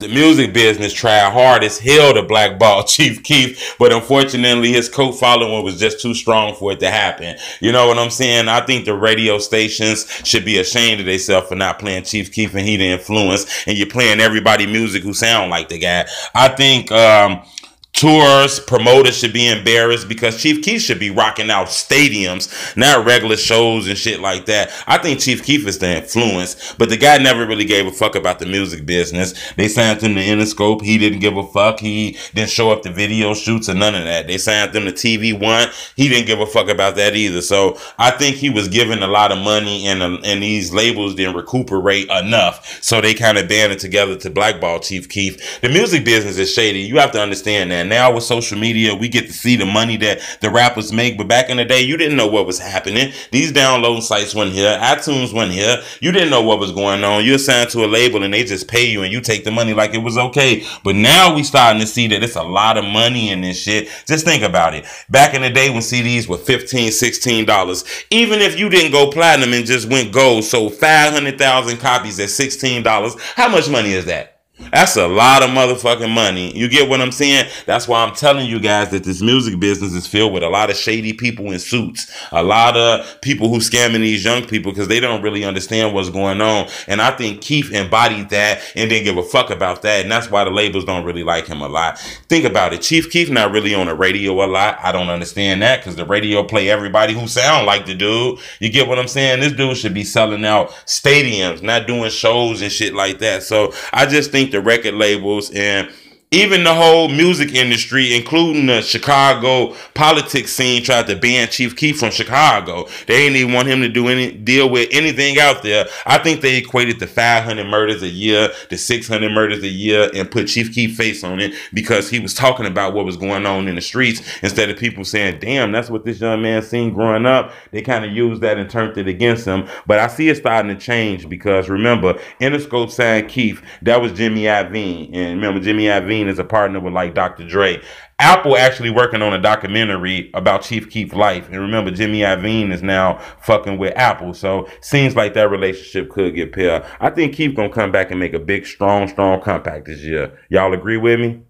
The music business tried hard as hell to blackball Chief Keef, but unfortunately his cult following was just too strong for it to happen. You know what I'm saying? I think the radio stations should be ashamed of themselves for not playing Chief Keef and He the Influence, and you're playing everybody music who sound like the guy. I think tours, promoters should be embarrassed because Chief Keef should be rocking out stadiums, not regular shows and shit like that. I think Chief Keef is the influence, but the guy never really gave a fuck about the music business. They signed him to Interscope. He didn't give a fuck. He didn't show up to video shoots or none of that. They signed him to TV One. He didn't give a fuck about that either. So I think he was given a lot of money, and these labels didn't recuperate enough. So they kind of banded together to blackball Chief Keef. The music business is shady. You have to understand that. Now with social media, we get to see the money that the rappers make, but back in the day, you didn't know what was happening. These download sites went here, iTunes went here. You didn't know what was going on. You're signed to a label and they just pay you and you take the money like it was okay. But now we starting to see that it's a lot of money in this shit. Just think about it. Back in the day when CDs were $15, $16, even if you didn't go platinum and just went gold, sold 500,000 copies at $16, how much money is that? That's a lot of motherfucking money. You get what I'm saying? That's why I'm telling you guys that this music business is filled with a lot of shady people in suits. A lot of people who scamming these young people because they don't really understand what's going on. And I think Keef embodied that and didn't give a fuck about that. And that's why the labels don't really like him a lot. Think about it. Chief Keef not really on the radio a lot. I don't understand that because the radio play everybody who sound like the dude. You get what I'm saying? This dude should be selling out stadiums, not doing shows and shit like that. So I just think the record labels and even the whole music industry, including the Chicago politics scene, tried to ban Chief Keef from Chicago. They didn't even want him to deal with anything out there. I think they equated the 500 murders a year to 600 murders a year and put Chief Keef's face on it because he was talking about what was going on in the streets instead of people saying, damn, that's what this young man seen growing up. They kind of used that and turned it against him. But I see it starting to change because remember, Interscope signed Keef. That was Jimmy Iovine. And remember, Jimmy Iovine is a partner with like Dr. Dre. Apple actually working on a documentary about Chief Keef's life. And remember, Jimmy Iovine is now fucking with Apple. So seems like that relationship could get paired. I think Keef gonna come back and make a big, strong comeback this year. Y'all agree with me?